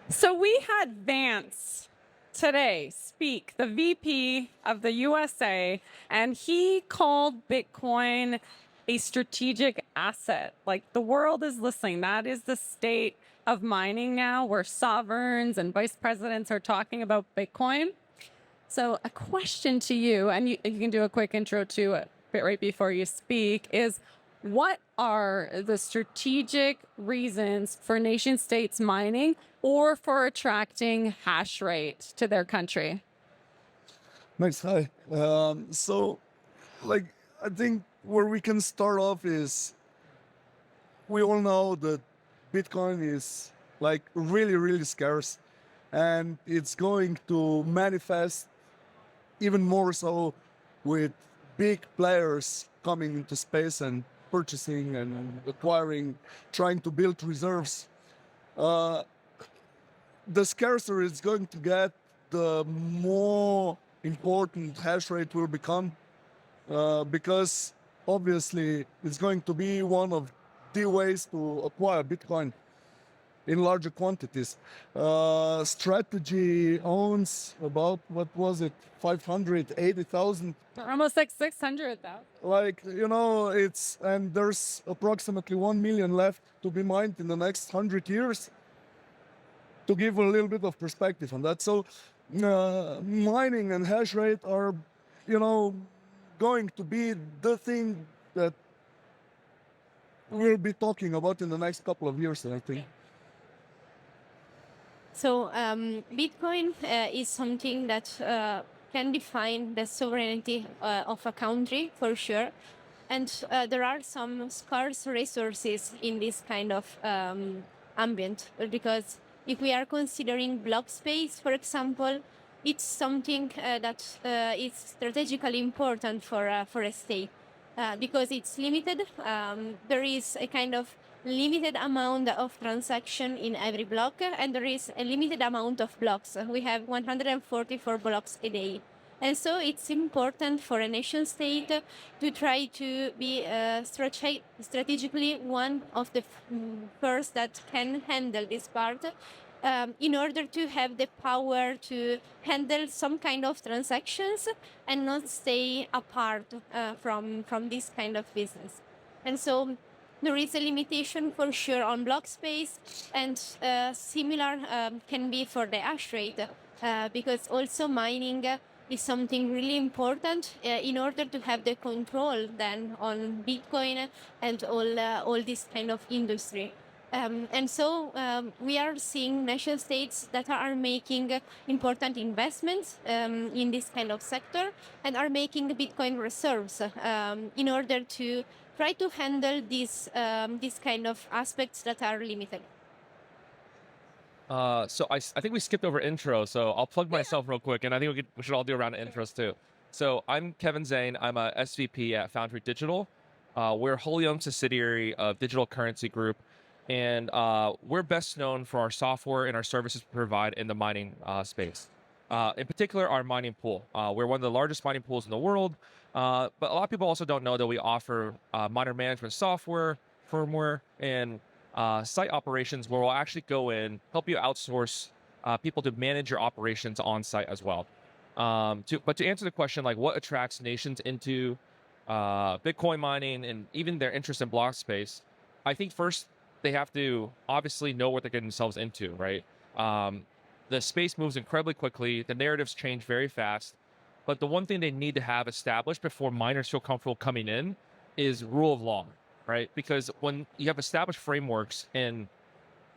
So we had Vance today speak, the VP of the USA, and he called Bitcoin a strategic asset. Like the world is listening. That is the state of mining now, where sovereigns and vice presidents are talking about Bitcoin. So a question to you, and you can do a quick intro to it right before you speak, is what are the strategic reasons for nation states mining or for attracting hash rate to their country? Max, hi. I think where we can start off is we all know that Bitcoin is like really, really scarce, and it's going to manifest even more so with big players coming into space and purchasing and acquiring, trying to build reserves. Uh, the scarcer it's going to get, the more important hash rate will become, because obviously it's going to be one of the ways to acquire Bitcoin in larger quantities. Strategy owns about, what was it, 580,000. Almost like 600,000. And there's approximately 1 million left to be mined in the next 100 years, to give a little bit of perspective on that. So mining and hash rate are, going to be the thing that we'll be talking about in the next couple of years, I think. So Bitcoin is something that can define the sovereignty of a country for sure. And there are some scarce resources in this kind of ambient, because if we are considering Blockspace, for example, it's something that is strategically important for a state because it's limited. There is a kind of limited amount of transaction in every block, and there is a limited amount of blocks. We have 144 blocks a day. And so it's important for a nation state to try to be strategically one of the first that can handle this part, in order to have the power to handle some kind of transactions and not stay apart from this kind of business. And so there is a limitation for sure on Blockspace, and similar can be for the hash rate, because also mining is something really important in order to have the control then on Bitcoin and all this kind of industry. And so we are seeing nation states that are making important investments in this kind of sector and are making Bitcoin reserves in order to try to handle these kind of aspects that are limited. So I think we skipped over intro, so I'll plug myself real quick, and I think we should all do a round of intros too. So I'm Kevin Zane. I'm a SVP at Foundry Digital. We're a wholly owned subsidiary of Digital Currency Group, and we're best known for our software and our services we provide in the mining space. In particular, our mining pool. We're one of the largest mining pools in the world, but a lot of people also don't know that we offer miner management software, firmware, and site operations where we'll actually go in, help you outsource people to manage your operations on site as well. But to answer the question, like what attracts nations into Bitcoin mining and even their interest in Blockspace, I think first they have to obviously know what they're getting themselves into, right? The space moves incredibly quickly. The narratives change very fast. But the one thing they need to have established before miners feel comfortable coming in is rule of law, right? Because when you have established frameworks, and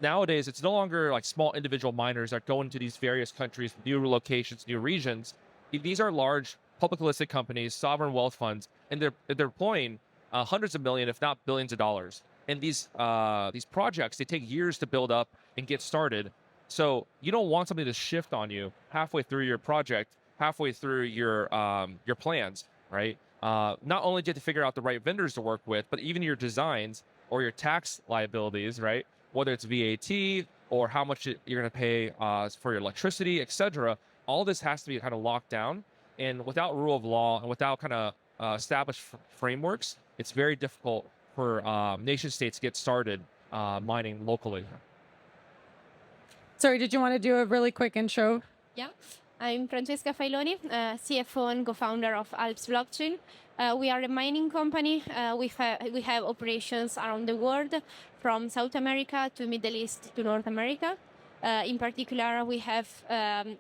nowadays it's no longer like small individual miners that go into these various countries, new locations, new regions. These are large public listed companies, sovereign wealth funds, and they're deploying hundreds of millions, if not billions of dollars. And these projects, they take years to build up and get started. So you don't want something to shift on you halfway through your project, halfway through your plans, right? Not only do you have to figure out the right vendors to work with, but even your designs or your tax liabilities, right? Whether it's VAT or how much you're going to pay for your electricity, etc. All this has to be kind of locked down. And without rule of law and without kind of established frameworks, it's very difficult for nation states to get started mining locally. Sorry, did you want to do a really quick intro? Yeah, I'm Francesca Failoni, CFO and co-founder of Alps Blockchain. We are a mining company. We have operations around the world, from South America to Middle East to North America. In particular, we have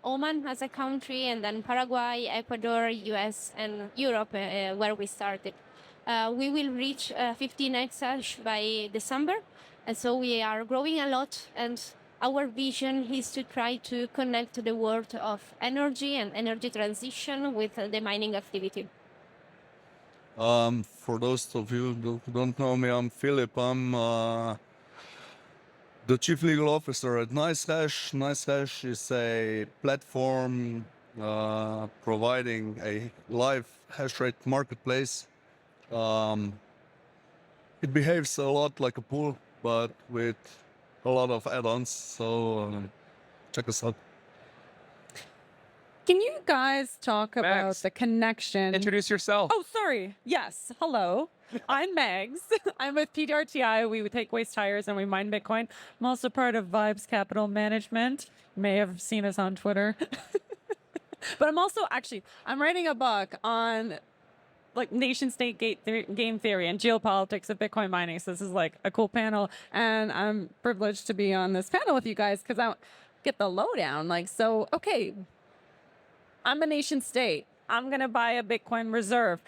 Oman as a country, and then Paraguay, Ecuador, US, and Europe, where we started. We will reach 15 exahash by December, and so we are growing a lot. And our vision is to try to connect the world of energy and energy transition with the mining activity. For those of you who don't know me, I'm Philip. I'm the Chief Legal Officer at NiceHash. NiceHash is a platform providing a live hashrate marketplace. It behaves a lot like a pool, but with a lot of add-ons. So check us out. Can you guys talk about Mags, the connection? Introduce yourself. Oh, sorry. Yes. Hello. I'm Mags. I'm with PRTI. We take waste tires and we mine Bitcoin. I'm also part of Vibes Capital Management. You may have seen us on Twitter. But I'm also I'm writing a book on like nation state game theory and geopolitics of Bitcoin mining. So this is like a cool panel. And I'm privileged to be on this panel with you guys because I get the lowdown. Like, so, okay, I'm a nation state. I'm going to buy a Bitcoin reserve.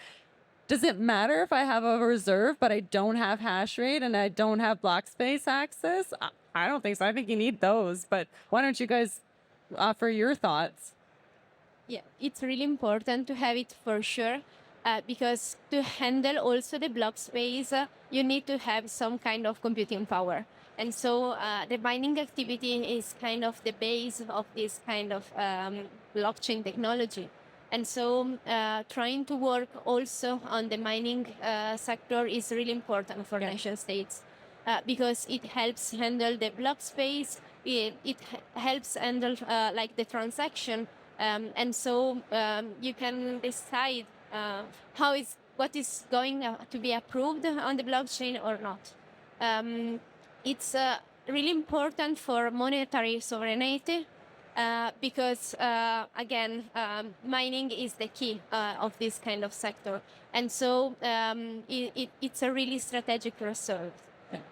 Does it matter if I have a reserve, but I don't have Hashrate and I don't have Blockspace access? I don't think so. I think you need those. But why don't you guys offer your thoughts? Yeah, it's really important to have it for sure, because to handle also the block space, you need to have some kind of computing power. And so the mining activity is kind of the base of this kind of blockchain technology. And so trying to work also on the mining sector is really important for nation states, because it helps handle the block space, it helps handle like the transaction, and so you can decide what is going to be approved on the blockchain or not. It's really important for monetary sovereignty, because again, mining is the key of this kind of sector, and so it's a really strategic resource.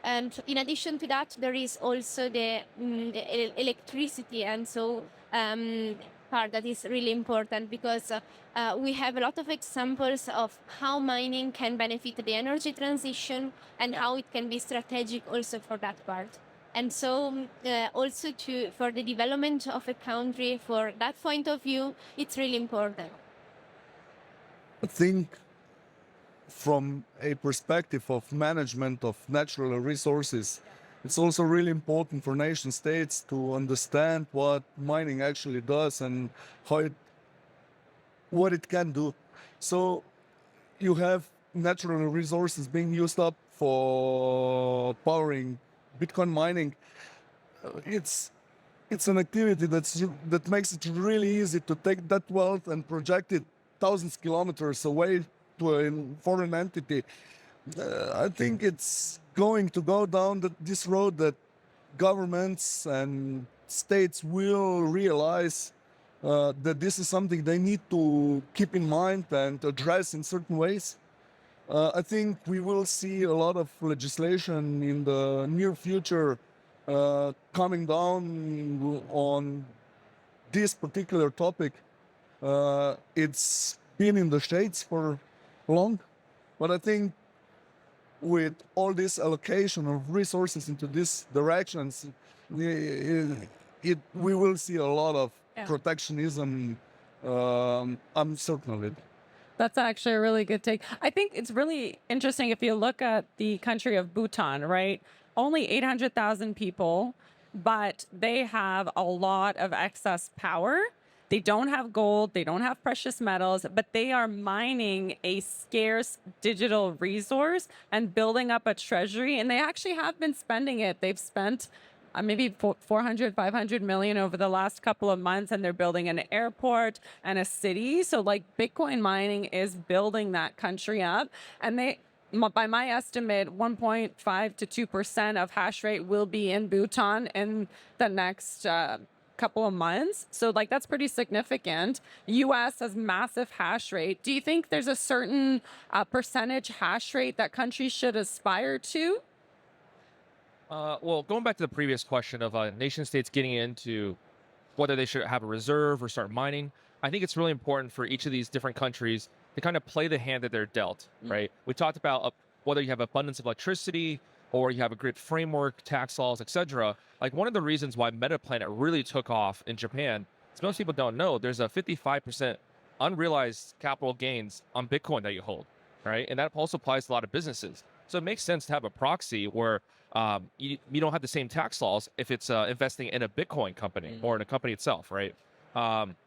And in addition to that, there is also the electricity, and so part that is really important, because we have a lot of examples of how mining can benefit the energy transition and how it can be strategic also for that part. And so also for the development of a country, for that point of view, it's really important. I think from a perspective of management of natural resources, it's also really important for nation states to understand what mining actually does and what it can do. So you have natural resources being used up for powering Bitcoin mining. It's an activity that makes it really easy to take that wealth and project it thousands of kilometers away to a foreign entity. I think it's going to go down this road that governments and states will realize that this is something they need to keep in mind and address in certain ways. I think we will see a lot of legislation in the near future coming down on this particular topic. It's been in the States for long, but I think with all this allocation of resources into these directions, we will see a lot of protectionism. I'm certain of it. That's actually a really good take. I think it's really interesting if you look at the country of Bhutan, right? Only 800,000 people, but they have a lot of excess power. They don't have gold, they don't have precious metals, but they are mining a scarce digital resource and building up a treasury. And they actually have been spending it. They've spent maybe 400, 500 million over the last couple of months, and they're building an airport and a city. So like Bitcoin mining is building that country up, and by my estimate, 1.5 to 2% of hash rate will be in Bhutan in the next couple of months. So like that's pretty significant. US has massive hash rate. Do you think there's a certain percentage hash rate that countries should aspire to? Well, going back to the previous question of nation states getting into whether they should have a reserve or start mining, I think it's really important for each of these different countries to kind of play the hand that they're dealt, right? We talked about whether you have abundance of electricity or you have a grid framework, tax laws, etc. Like one of the reasons why MetaPlanet really took off in Japan, is most people don't know, there's a 55% unrealized capital gains on Bitcoin that you hold, right? And that also applies to a lot of businesses. So it makes sense to have a proxy where you don't have the same tax laws if it's investing in a Bitcoin company or in a company itself, right?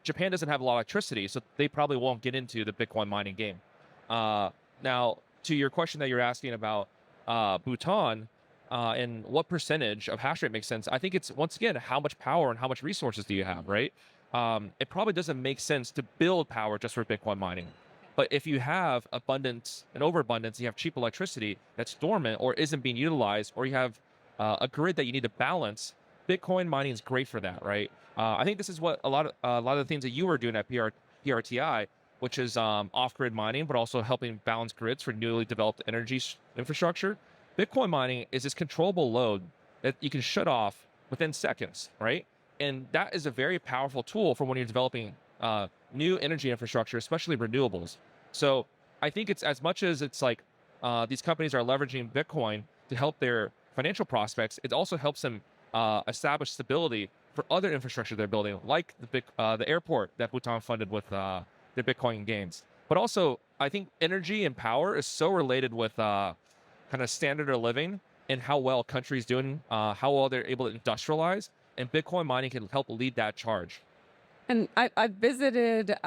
Japan doesn't have a lot of electricity, so they probably won't get into the Bitcoin mining game. Now, to your question that you're asking about Bhutan and what percentage of hash rate makes sense, I think it's, once again, how much power and how much resources do you have, right? It probably doesn't make sense to build power just for Bitcoin mining. But if you have abundance and overabundance, you have cheap electricity that's dormant or isn't being utilized, or you have a grid that you need to balance, Bitcoin mining is great for that, right? I think this is what a lot of the things that you were doing at PRTI, which is off-grid mining, but also helping balance grids for newly developed energy infrastructure. Bitcoin mining is this controllable load that you can shut off within seconds, right? And that is a very powerful tool for when you're developing new energy infrastructure, especially renewables. So I think it's as much as it's like these companies are leveraging Bitcoin to help their financial prospects, it also helps them establish stability for other infrastructure they're building, like the airport that Bhutan funded with their Bitcoin gains. But also, I think energy and power is so related with kind of standard of living and how well a country's doing, how well they're able to industrialize, and Bitcoin mining can help lead that charge. And I visited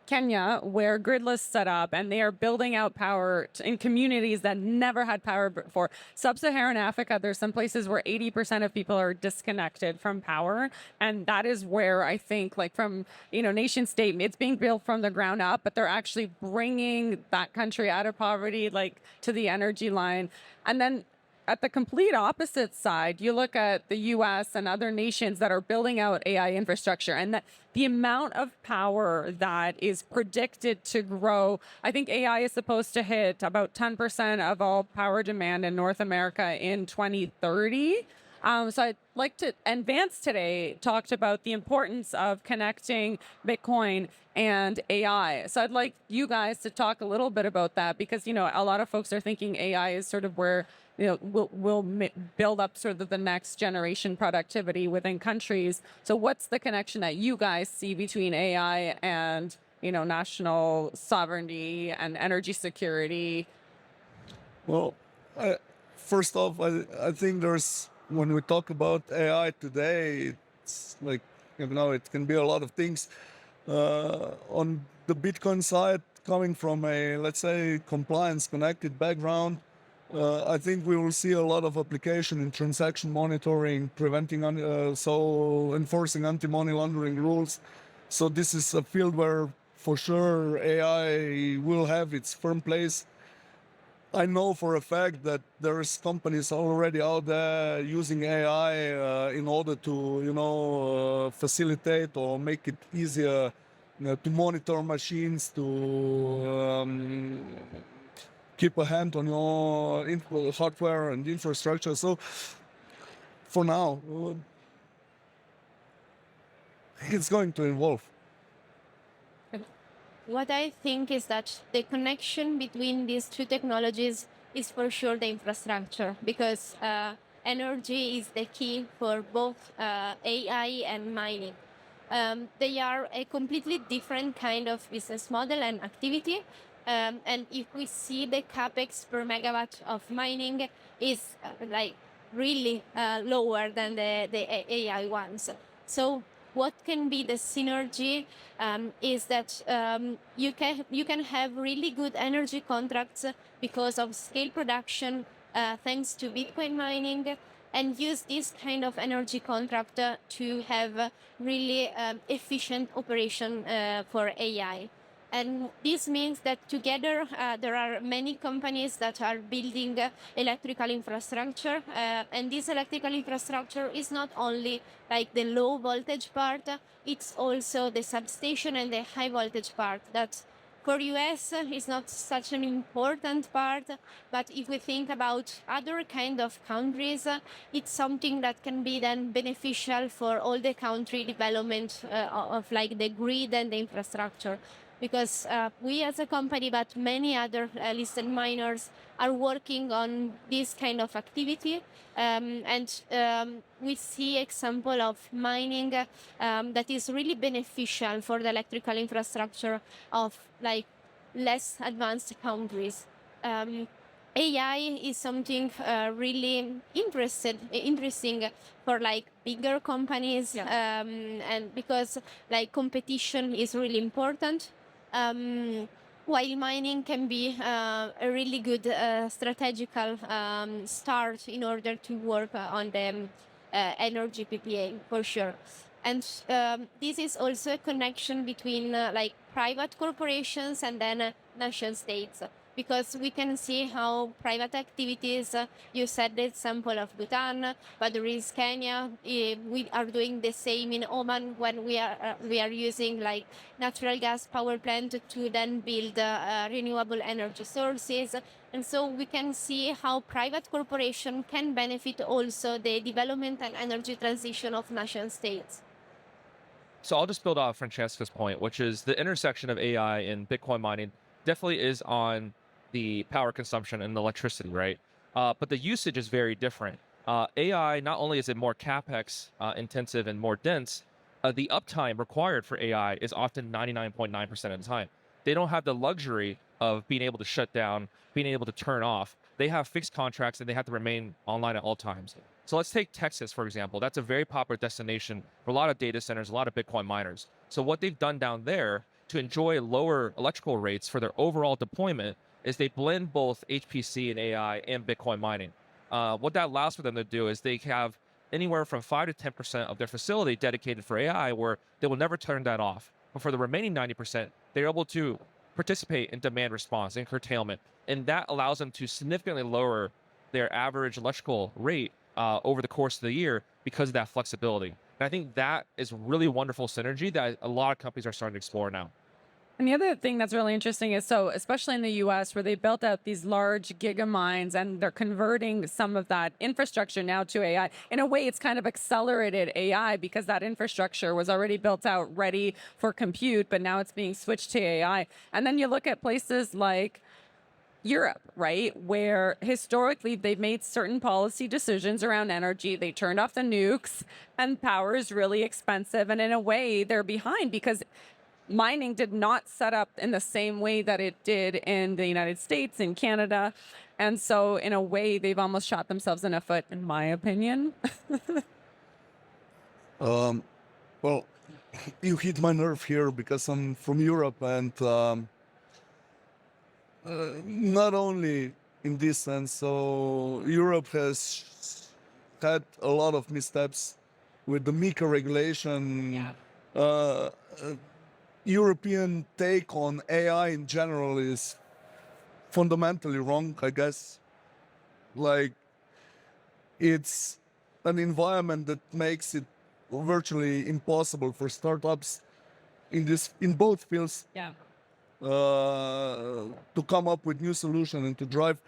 Kenya, where Gridless set up, and they are building out power in communities that never had power before. Sub-Saharan Africa, there's some places where 80% of people are disconnected from power, and that is where I think, like from nation state, it's being built from the ground up, but they're actually bringing that country out of poverty, like to the energy line, and then. At the complete opposite side, you look at the US and other nations that are building out AI infrastructure, and that the amount of power that is predicted to grow. I think AI is supposed to hit about 10% of all power demand in North America in 2030. So I'd like to, and Vance today talked about the importance of connecting Bitcoin and AI. So I'd like you guys to talk a little bit about that, because, a lot of folks are thinking AI is sort of where, we'll build up sort of the next generation productivity within countries. So what's the connection that you guys see between AI and, national sovereignty and energy security? Well, first off, I think when we talk about AI today, it's like, it can be a lot of things. On the Bitcoin side, coming from a, let's say, compliance connected background, I think we will see a lot of application in transaction monitoring, enforcing anti-money laundering rules. So this is a field where, for sure, AI will have its firm place. I know for a fact that there's companies already out there using AI in order to, facilitate or make it easier to monitor machines, to keep a hand on your hardware and infrastructure. So for now, it's going to evolve. What I think is that the connection between these two technologies is for sure the infrastructure, because energy is the key for both AI and mining. They are a completely different kind of business model and activity. And if we see the capex per megawatt of mining is like really lower than the AI ones. So what can be the synergy is that you can have really good energy contracts because of scale production thanks to Bitcoin mining, and use this kind of energy contract to have really efficient operation for AI. And this means that together there are many companies that are building electrical infrastructure. And this electrical infrastructure is not only like the low voltage part, it's also the substation and the high voltage part that for US is not such an important part, but if we think about other kind of countries, it's something that can be then beneficial for all the country development of like the grid and the infrastructure. Because we as a company, but many other listed miners are working on this kind of activity. We see example of mining that is really beneficial for the electrical infrastructure of like less advanced countries. AI is something really interesting for like bigger companies, and because like competition is really important. While mining can be a really good strategical start in order to work on the energy PPA for sure. And this is also a connection between like private corporations and then nation states, because we can see how private activities, you said the example of Bhutan, but there is Kenya. We are doing the same in Oman when we are using like natural gas power plant to then build renewable energy sources. And so we can see how private corporation can benefit also the development and energy transition of nation states. So I'll just build off Francesca's point, which is the intersection of AI and Bitcoin mining definitely is on the power consumption and electricity, right? But the usage is very different. AI, not only is it more capex intensive and more dense, the uptime required for AI is often 99.9% of the time. They don't have the luxury of being able to shut down, being able to turn off. They have fixed contracts and they have to remain online at all times. So let's take Texas, for example. That's a very popular destination for a lot of data centers, a lot of Bitcoin miners. So what they've done down there to enjoy lower electrical rates for their overall deployment is they blend both HPC and AI and Bitcoin mining. What that allows for them to do is they have anywhere from 5 to 10% of their facility dedicated for AI, where they will never turn that off. But for the remaining 90%, they're able to participate in demand response and curtailment. And that allows them to significantly lower their average electrical rate over the course of the year because of that flexibility. And I think that is really wonderful synergy that a lot of companies are starting to explore now. And the other thing that's really interesting is, so especially in the US, where they built out these large giga mines and they're converting some of that infrastructure now to AI. In a way, it's kind of accelerated AI because that infrastructure was already built out, ready for compute, but now it's being switched to AI. And then you look at places like Europe, right, where historically they've made certain policy decisions around energy. They turned off the nukes and power is really expensive. And in a way, they're behind because mining did not set up in the same way that it did in the United States, in Canada. And so in a way, they've almost shot themselves in the foot, in my opinion. Well, you hit my nerve here because I'm from Europe, and not only in this sense. So Europe has had a lot of missteps with the MiCA regulation. European take on AI in general is fundamentally wrong, I guess. Like, it's an environment that makes it virtually impossible for startups in both fields to come up with new solutions and to drive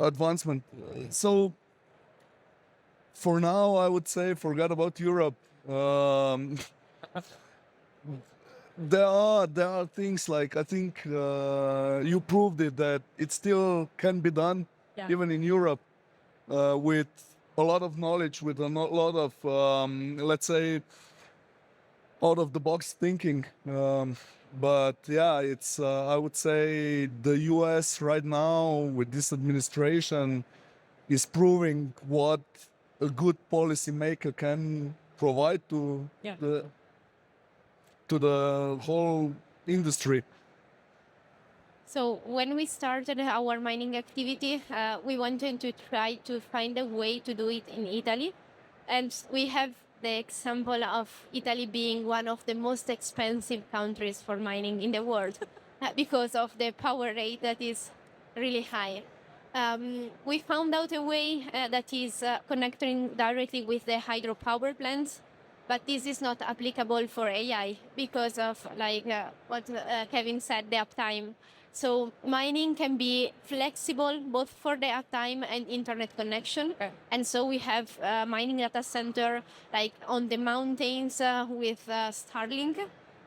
advancement. So for now, I would say forget about Europe. There are things like, I think you proved it, that it still can be done even in Europe with a lot of knowledge, with a lot of let's say out of the box thinking. But yeah, it's I would say the US right now with this administration is proving what a good policymaker can provide to the whole industry. So when we started our mining activity, we wanted to try to find a way to do it in Italy. And we have the example of Italy being one of the most expensive countries for mining in the world because of the power rate that is really high. We found out a way that is connecting directly with the hydropower plants, but this is not applicable for AI because of what Kevin said, the uptime. So mining can be flexible both for the uptime and internet connection. Okay. And so we have mining data center like on the mountains with Starlink.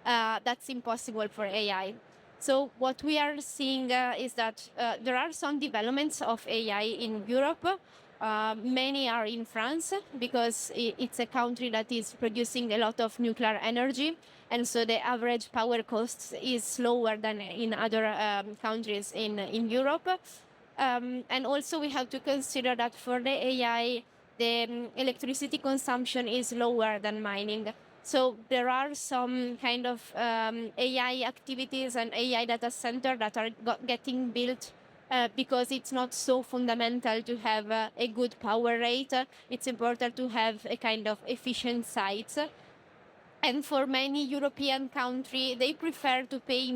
That's impossible for AI. So what we are seeing is that there are some developments of AI in Europe. Many are in France because it's a country that is producing a lot of nuclear energy. And so the average power cost is lower than in other countries in Europe. And also we have to consider that for the AI, the electricity consumption is lower than mining. So there are some kind of AI activities and AI data center that are getting built because it's not so fundamental to have a good power rate. It's important to have a kind of efficient sites. And for many European countries, they prefer to pay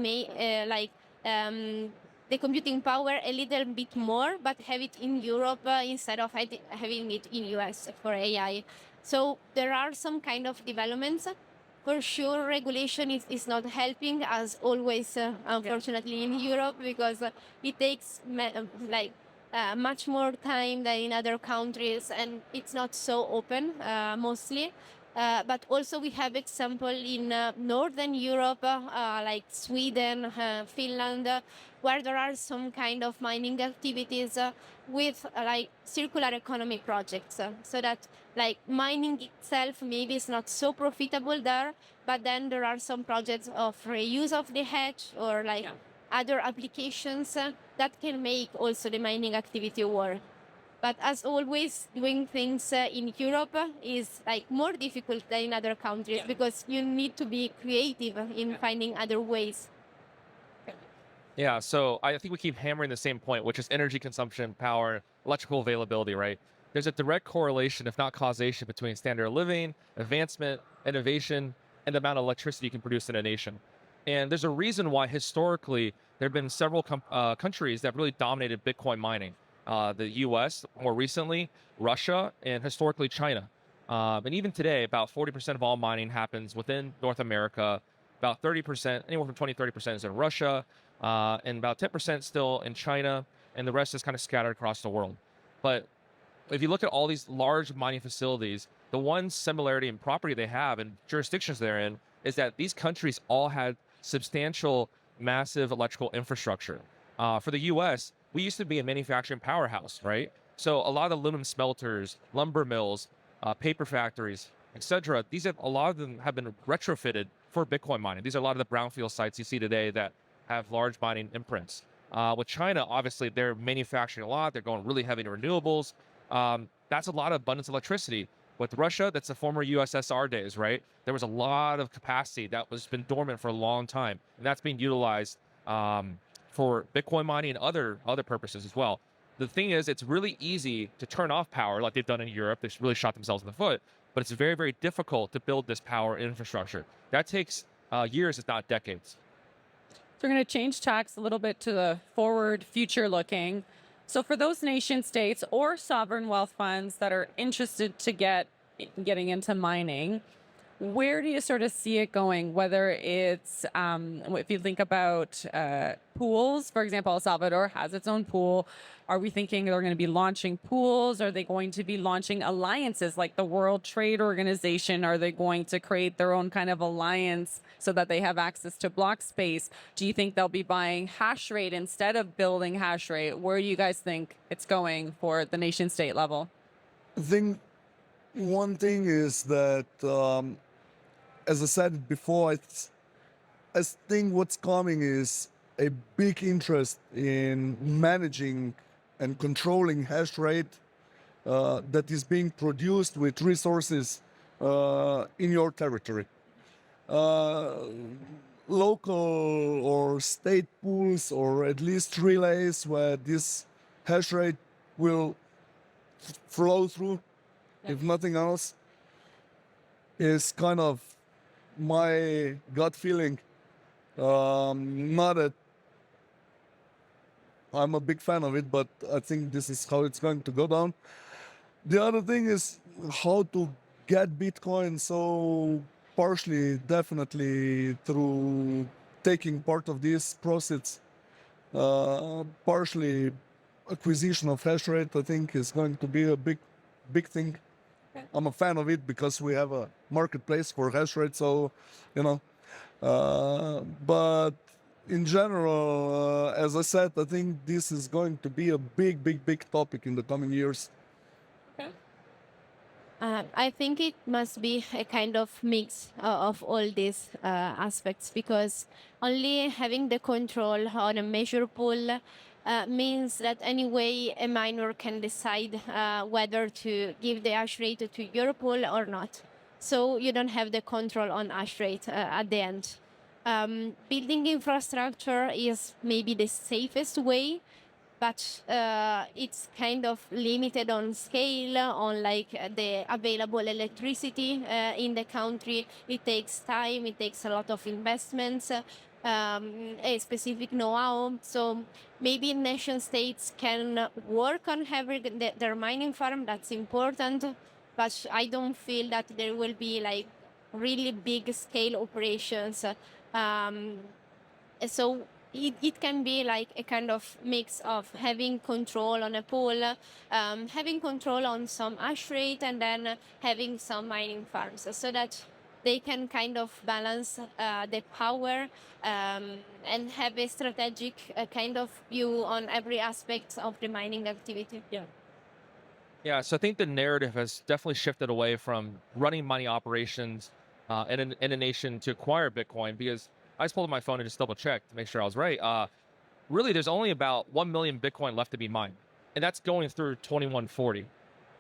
the computing power a little bit more, but have it in Europe instead of having it in US for AI. So there are some kind of developments. For sure, regulation is not helping, as always, unfortunately, in Europe, because it takes much more time than in other countries, and it's not so open, mostly. But also we have example in Northern Europe, like Sweden, Finland, where there are some kind of mining activities with like circular economy projects. So that like mining itself maybe is not so profitable there, but then there are some projects of reuse of the hash or like other applications that can make also the mining activity work. But as always, doing things in Europe is like more difficult than in other countries because you need to be creative in finding other ways. Yeah, so I think we keep hammering the same point, which is energy consumption, power, electrical availability, right? There's a direct correlation, if not causation, between standard of living, advancement, innovation, and the amount of electricity you can produce in a nation. And there's a reason why historically there have been several countries that really dominated Bitcoin mining. The US, more recently, Russia, and historically China. And even today, about 40% of all mining happens within North America. About 30%, anywhere from 20-30% is in Russia, and about 10% still in China, and the rest is kind of scattered across the world. But if you look at all these large mining facilities, the one similarity in property they have and jurisdictions they're in is that these countries all had substantial, massive electrical infrastructure. For the US, we used to be a manufacturing powerhouse, right? So a lot of aluminum smelters, lumber mills, paper factories, etc. A lot of them have been retrofitted for Bitcoin mining. These are a lot of the brownfield sites you see today that have large mining imprints. With China, obviously, they're manufacturing a lot. They're going really heavy into renewables. That's a lot of abundance of electricity. With Russia, that's the former USSR days, right? There was a lot of capacity that was been dormant for a long time, and that's being utilized for Bitcoin mining and other purposes as well. The thing is, it's really easy to turn off power like they've done in Europe. They've really shot themselves in the foot, but it's very, very difficult to build this power infrastructure. That takes years, if not decades. So we're going to change tracks a little bit to the forward, future looking. So for those nation states or sovereign wealth funds that are interested to getting into mining, where do you sort of see it going? Whether it's, if you think about pools, for example, El Salvador has its own pool. Are we thinking they're going to be launching pools? Are they going to be launching alliances like the World Trade Organization? Are they going to create their own kind of alliance so that they have access to Blockspace? Do you think they'll be buying Hashrate instead of building Hashrate? Where do you guys think it's going for the nation state level? I think one thing is that, as I said before, I think what's coming is a big interest in managing and controlling hash rate that is being produced with resources in your territory. Local or state pools, or at least relays where this hash rate will flow through, if nothing else. is kind of my gut feeling. Not that I'm a big fan of it, but I think this is how it's going to go down. The other thing is how to get Bitcoin. So partially, definitely through taking part of these proceeds, partially acquisition of Hashrate, I think is going to be a big thing. I'm a fan of it because we have a marketplace for Hashrate. So, you know, but in general, as I said, I think this is going to be a big topic in the coming years. I think it must be a kind of mix of all these aspects, because only having the control on a measure pool means that anyway a miner can decide whether to give the hash rate to your pool or not. So you don't have the control on hash rate at the end. Building infrastructure is maybe the safest way, but it's kind of limited on scale, on like the available electricity in the country. It takes time, it takes a lot of investments, a specific know-how. So maybe nation states can work on having their mining farm. That's important, but I don't feel that there will be like really big scale operations. So it can be like a kind of mix of having control on a pool, having control on some hash rate, and then having some mining farms, so that they can kind of balance the power and have a strategic kind of view on every aspect of the mining activity. Yeah, so I think the narrative has definitely shifted away from running mining operations in a nation to acquire Bitcoin, because I just pulled up my phone and just double checked to make sure I was right. Really, there's only about 1 million Bitcoin left to be mined, and that's going through 2140.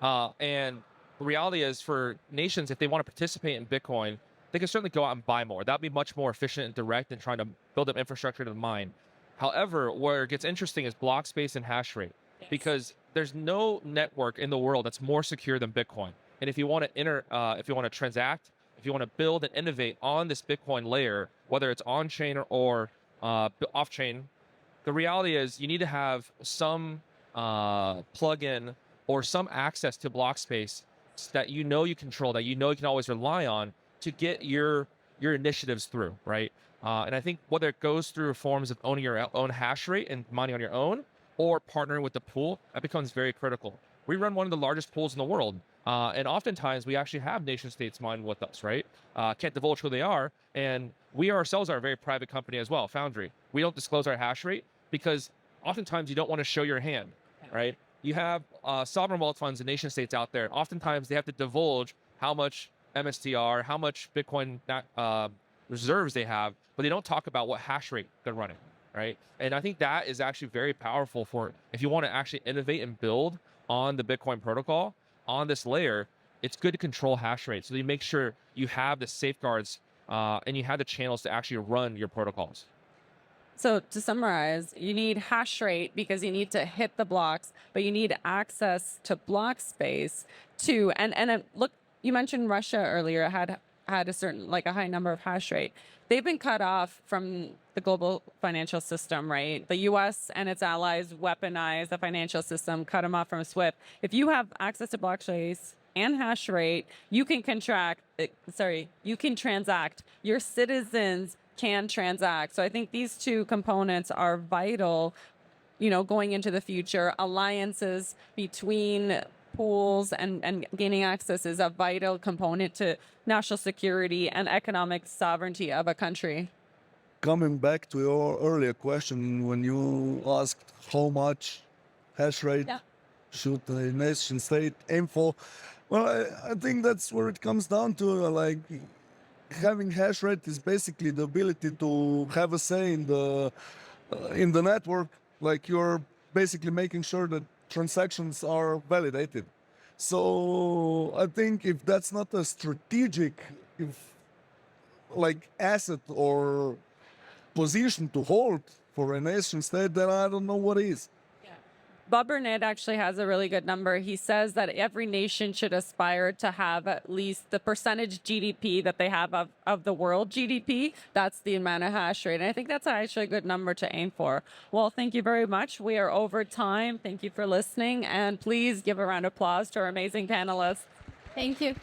And the reality is, for nations, if they want to participate in Bitcoin, they can certainly go out and buy more. That would be much more efficient and direct than trying to build up infrastructure to mine. However, where it gets interesting is Blockspace and Hashrate, because there's no network in the world that's more secure than Bitcoin. And if you want to transact, if you want to build and innovate on this Bitcoin layer, whether it's on chain or off chain, the reality is you need to have some plugin or some access to Blockspace that you know you control, that you know you can always rely on to get your initiatives through, right? And I think whether it goes through forms of owning your own hash rate and mining on your own, or partnering with the pool, that becomes very critical. We run one of the largest pools in the world, and oftentimes we actually have nation states mine with us, right? Can't divulge who they are, and we ourselves are a very private company as well, Foundry. We don't disclose our hash rate because oftentimes you don't want to show your hand, right? You have sovereign wealth funds and nation states out there. Oftentimes they have to divulge how much MSTR, how much Bitcoin reserves they have, but they don't talk about what hash rate they're running, right? And I think that is actually very powerful for if you want to actually innovate and build on the Bitcoin protocol on this layer. It's good to control hash rate, so you make sure you have the safeguards and you have the channels to actually run your protocols. So to summarize, you need hash rate because you need to hit the blocks, but you need access to block space too. And look, you mentioned Russia earlier had a certain, like a high number of hash rate. They've been cut off from the global financial system, right? The US and its allies weaponized the financial system, cut them off from SWIFT. If you have access to Blockspace and hash rate, you can you can transact. Your citizens can transact. So I think these two components are vital, going into the future. Alliances between pools and gaining access is a vital component to national security and economic sovereignty of a country. Coming back to your earlier question, when you asked how much hash rate should a nation state aim for, well, I think that's where it comes down to. Like, having hash rate is basically the ability to have a say in the network. Like, you're basically making sure that transactions are validated. So I think if that's not a strategic asset or position to hold for a nation state, then I don't know what is. Bubbernit actually has a really good number. He says that every nation should aspire to have at least the percentage GDP that they have of the world GDP. That's the amount of hash rate. And I think that's actually a good number to aim for. Well, thank you very much. We are over time. Thank you for listening. And please give a round of applause to our amazing panelists. Thank you.